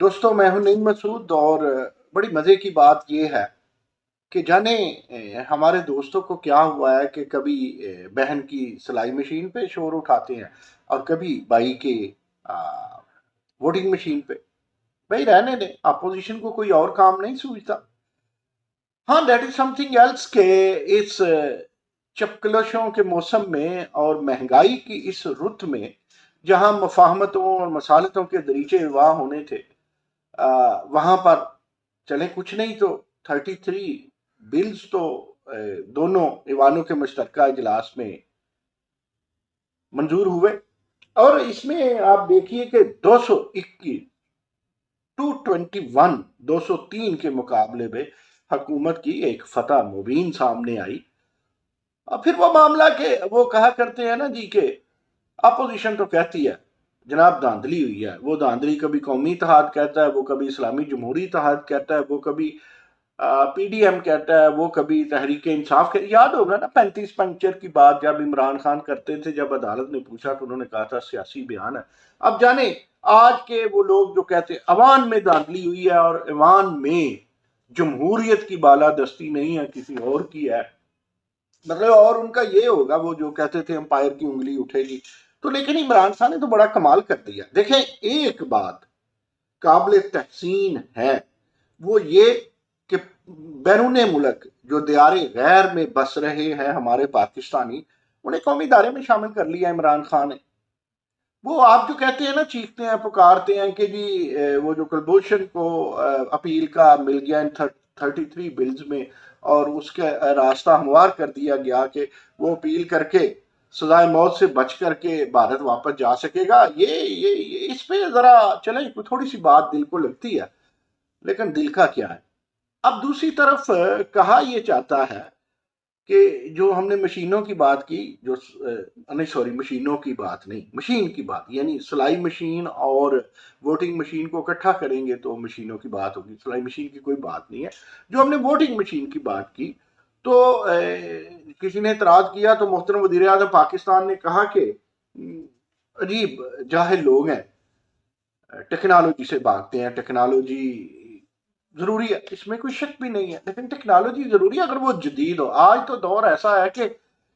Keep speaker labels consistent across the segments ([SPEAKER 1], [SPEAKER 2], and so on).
[SPEAKER 1] दोस्तों, मैं हूं नईम मसूद और बड़ी मज़े की बात यह है कि जाने हमारे दोस्तों को क्या हुआ है कि कभी बहन की सिलाई मशीन पे शोर उठाते हैं और कभी भाई के वोटिंग मशीन पे। भाई रहने दें, अपोजिशन को कोई और काम नहीं सूझता। हाँ, दैट इज समथिंग एल्स के इस चपकलशों के मौसम में और महंगाई की इस रुत में जहां मफाहमतों और मसालतों के दरीचे वाह होने थे, वहां पर चले कुछ नहीं तो 33 बिल्स तो दोनों ईवानों के मुश्तरका इजलास में मंजूर हुए। और इसमें आप देखिए कि 221 221 203 के मुकाबले में हुकूमत की एक फतह मुबीन सामने आई। और फिर वो मामला के वो कहा करते हैं ना जी के अपोजिशन तो कहती है जनाब धांधली हुई है। वो धांधली कभी कौमी इत्तेहाद कहता है, वो कभी इस्लामी जमहूरी इत्तेहाद कहता है, वो कभी पीडीएम कहता है, वो कभी तहरीक इंसाफ याद होगा ना 35 पंक्चर की बात जब इमरान खान करते थे, जब अदालत ने पूछा तो उन्होंने कहा था सियासी बयान है। अब जाने आज के वो लोग जो कहते हैं अवान में धांधली हुई है और अवान में जमहूरियत की बालादस्ती नहीं है, किसी और की है। मतलब और उनका ये होगा, वो जो कहते थे अंपायर की उंगली उठेगी। तो लेकिन इमरान खान ने तो बड़ा कमाल कर दिया। देखें, एक बात काबिल तहसीन है, वो ये कि बैरून मुल्क जो दियारे गैर में बस रहे हैं हमारे पाकिस्तानी, उन्हें कौमी इदारे में शामिल कर लिया इमरान खान ने। वो आप जो कहते हैं ना, चीखते हैं पुकारते हैं कि जी वो जो कुलभूषण को अपील का मिल गया इन 33 बिल्स में और उसके रास्ता हमवार कर दिया गया कि वो अपील करके सजाए मौत से बच करके भारत वापस जा सकेगा। ये इस पे जरा चले थोड़ी सी बात दिल को लगती है, लेकिन दिल का क्या है। अब दूसरी तरफ कहा यह चाहता है कि जो हमने मशीनों की बात की, जो नहीं सॉरी, मशीनों की बात नहीं, मशीन की बात, यानी सिलाई मशीन और वोटिंग मशीन को इकट्ठा करेंगे तो मशीनों की बात होगी, सिलाई मशीन की कोई बात नहीं है। जो हमने वोटिंग मशीन की बात की तो किसी ने इतराज किया तो मोहतरम वजीर आज़म पाकिस्तान ने कहा कि अजीब जाहिल लोग हैं, टेक्नोलॉजी से भागते हैं। टेक्नोलॉजी जरूरी है, इसमें कोई शक भी नहीं है, लेकिन टेक्नोलॉजी जरूरी है अगर वो जदीद हो। आज तो दौर ऐसा है कि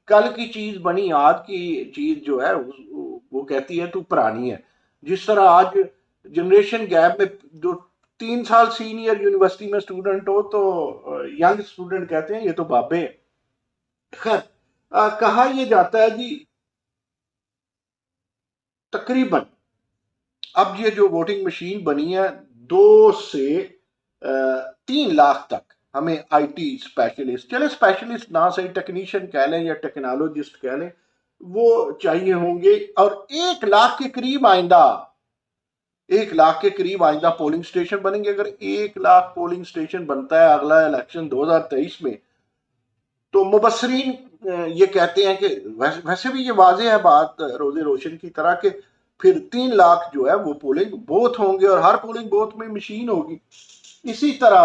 [SPEAKER 1] कल की चीज बनी, आज की चीज जो है वो कहती है तू पुरानी है। जिस तरह आज जनरेशन गैप में जो 3 साल सीनियर यूनिवर्सिटी में स्टूडेंट हो तो यंग स्टूडेंट कहते हैं ये तो बाबे हैं। खैर, कहा यह जाता है जी तकरीबन अब ये जो वोटिंग मशीन बनी है 2 से 3 लाख तक हमें आईटी स्पेशलिस्ट, चले स्पेशलिस्ट ना सही, टेक्नीशियन कह लें या टेक्नोलॉजिस्ट कह लें, वो चाहिए होंगे। और 1 लाख के करीब आइंदा 1 लाख के करीब आइंदा पोलिंग स्टेशन बनेंगे। अगर 1 लाख पोलिंग स्टेशन बनता है अगला इलेक्शन 2023 में, तो मुबसरीन ये कहते हैं कि वैसे भी ये वाजे है बात रोजे रोशन की तरह के फिर 3 लाख जो है वो पोलिंग बूथ होंगे और हर पोलिंग बूथ में मशीन होगी। इसी तरह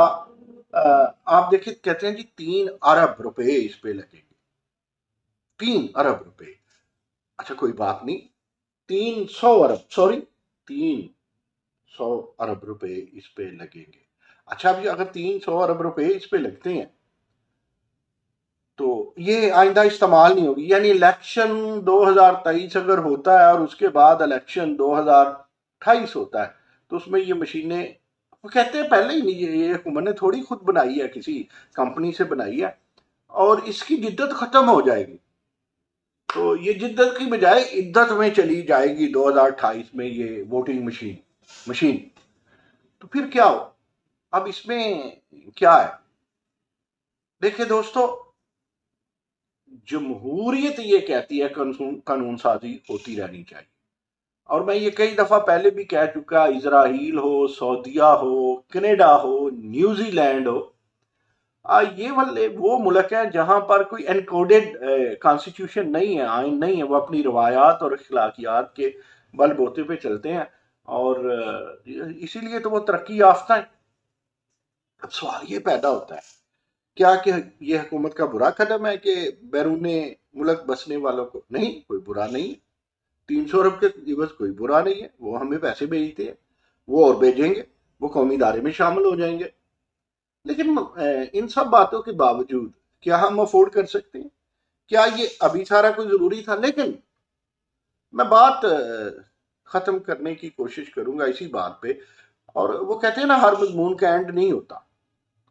[SPEAKER 1] आप देखिए, कहते हैं जी 3 अरब रुपए इस पे लगेंगे। 3 अरब रुपए, अच्छा कोई बात नहीं, 300 अरब, सॉरी, 300 अरब रुपए इस पे लगेंगे। अच्छा, अभी अगर 300 अरब रुपए इस पे लगते हैं तो ये आइंदा इस्तेमाल नहीं होगी। यानी इलेक्शन 2023 अगर होता है और उसके बाद इलेक्शन 2028 होता है तो उसमें ये मशीनें, वो कहते हैं पहले ही नहीं, ये हुकूमत ने थोड़ी खुद बनाई है, किसी कंपनी से बनाई है और इसकी जिद्दत खत्म हो जाएगी। तो ये जिद्दत की बजाय इद्दत में चली जाएगी 2028 में ये वोटिंग मशीन मशीन। तो फिर क्या हो, अब इसमें क्या है। देखिए दोस्तों, जमहूरियत ये कहती है कानून साजी होती रहनी चाहिए। और मैं ये कई दफा पहले भी कह चुका, इजराइल हो, सऊदिया हो, कनाडा हो, न्यूजीलैंड हो, ये वाले वो मुल्क हैं जहां पर कोई एनकोडेड कॉन्स्टिट्यूशन नहीं है, आइन नहीं है। वो अपनी रवायात और अखलाकियात के बलबूते पे चलते हैं और इसीलिए तो वो तरक्की याफ्ता है। अब सवाल ये पैदा होता है, क्या कि ये हुकूमत का बुरा कदम है कि बैरून मुल्क बसने वालों को, नहीं, कोई बुरा नहीं है। 300 अरब के दिवस कोई बुरा नहीं है, वो हमें पैसे भेजते हैं, वो और भेजेंगे। वो कौमी इदारे में शामिल हो जाएंगे। लेकिन इन सब बातों के बावजूद क्या हम अफोर्ड कर सकते हैं? क्या ये अभी सारा कोई जरूरी था? लेकिन मैं बात खत्म करने की कोशिश करूंगा इसी बात पे। और वो कहते हैं ना, हर मजमून का एंड नहीं होता,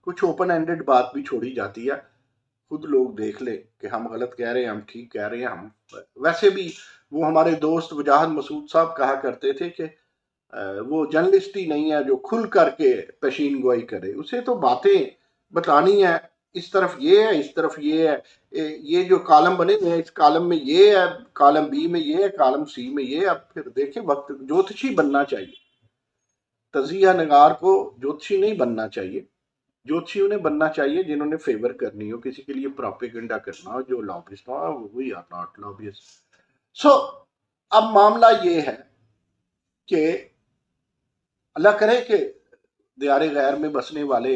[SPEAKER 1] कुछ ओपन एंडेड बात भी छोड़ी जाती है। खुद लोग देख ले कि हम गलत कह रहे हैं, हम ठीक कह रहे हैं। हम वैसे भी, वो हमारे दोस्त वजाहत मसूद साहब कहा करते थे कि वो जर्नलिस्ट ही नहीं है जो खुल करके पेशीन गोई करे, उसे तो बातें बतानी है। इस तरफ ये है, इस तरफ ये है, ये जो कॉलम बने हुए हैं, इस कॉलम में ये है, कॉलम बी में ये है, कॉलम सी में ये है। अब फिर देखें, वक्त ज्योतिषी बनना चाहिए। तजिया नगार को ज्योतिषी नहीं बनना चाहिए। ज्योतिषी उन्हें बनना चाहिए जिन्होंने फेवर करनी हो, किसी के लिए प्रोपेगेंडा करना हो, जो लॉबिस्ट हो। We are not lobbyist. So अब मामला ये है कि अल्लाह करे कि दियारे गैर में बसने वाले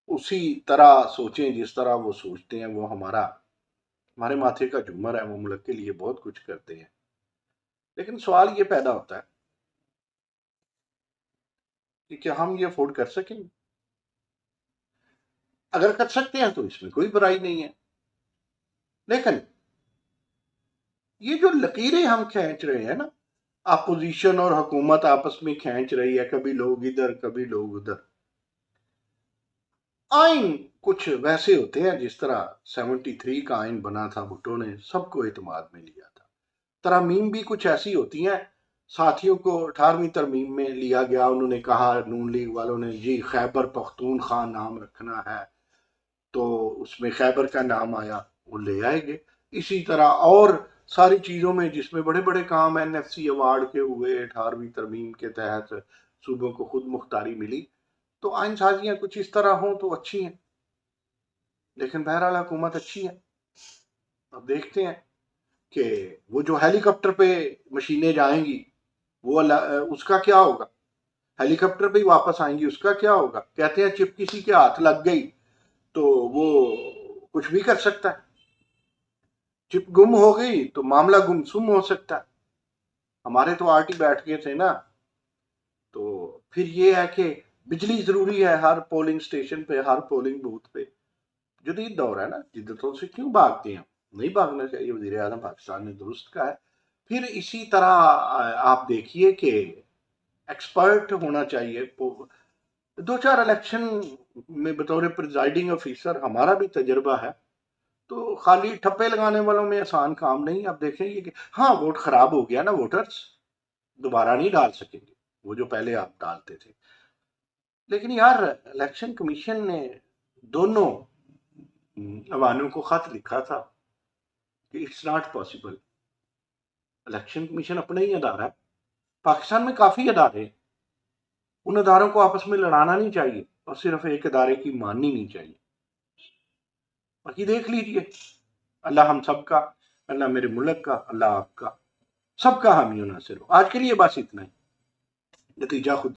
[SPEAKER 1] उसी तरह सोचें जिस तरह वो सोचते हैं। वो हमारे माथे का झूमर है, वो मुल्क के लिए बहुत कुछ करते हैं। लेकिन सवाल ये पैदा होता है कि क्या हम ये अफोर्ड कर सकेंगे? अगर कर सकते हैं तो इसमें कोई बुराई नहीं है। लेकिन ये जो लकीरें हम खींच रहे हैं ना, अपोजिशन और हुकूमत आपस में खींच रही है, कभी लोग इधर कभी लोग उधर। आइन कुछ वैसे होते हैं जिस तरह 73 का आइन बना था, भुट्टो ने सबको एतमाद में लिया था। तरमीम भी कुछ ऐसी होती हैं, साथियों को 18वीं तरमीम में लिया गया। उन्होंने कहा, नून लीग वालों ने, जी खैबर पख्तूनख्वा नाम रखना है, तो उसमें खैबर का नाम आया, वो ले आएंगे। इसी तरह और सारी चीज़ों में जिसमें बड़े बड़े काम NFC अवार्ड के हुए 18वीं तरमीम के तहत, सूबों को खुद मुख्तारी मिली, तो आइन साजियाँ कुछ इस तरह हों तो अच्छी हैं। लेकिन बहरहाल हुकूमत अच्छी है। अब देखते हैं कि वो जो हेलीकॉप्टर पे मशीनें जाएंगी, वो उसका क्या होगा? हेलीकॉप्टर पे ही वापस आएंगी, उसका क्या होगा? कहते हैं चिप किसी के हाथ लग गई तो वो कुछ भी कर सकता है। चिप गुम हो गई तो मामला गुमसुम हो सकता है। हमारे तो आरटी बैठ गए थे ना। तो फिर ये है कि बिजली जरूरी है हर पोलिंग स्टेशन पे, हर पोलिंग बूथ पे। जदीद दौर है ना, जिद्दतों से क्यों भागते हैं? नहीं भागना चाहिए। वजीर आजम पाकिस्तान ने दुरुस्त कहा है। फिर इसी तरह आप देखिए कि एक्सपर्ट होना चाहिए। दो चार इलेक्शन में बतौर प्रिजाइडिंग ऑफिसर हमारा भी तजर्बा है, तो खाली ठप्पे लगाने वालों में आसान काम नहीं। आप देखेंगे कि हाँ, वोट खराब हो गया ना, वोटर्स दोबारा नहीं डाल सकेंगे वो जो पहले आप डालते थे। लेकिन यार, इलेक्शन कमीशन ने दोनों अवानों को खत लिखा था कि it's not possible. Election commission अपना ही अदारा है। पाकिस्तान में काफी अदारे हैं, उन अदारों को आपस में लड़ाना नहीं चाहिए और सिर्फ एक अदारे की माननी नहीं चाहिए। बाकी देख लीजिए। अल्लाह हम सबका, अल्लाह मेरे मुल्क का, अल्लाह आपका, सबका हामी नासिर हो। आज के लिए बस इतना ही। नतीजा खुद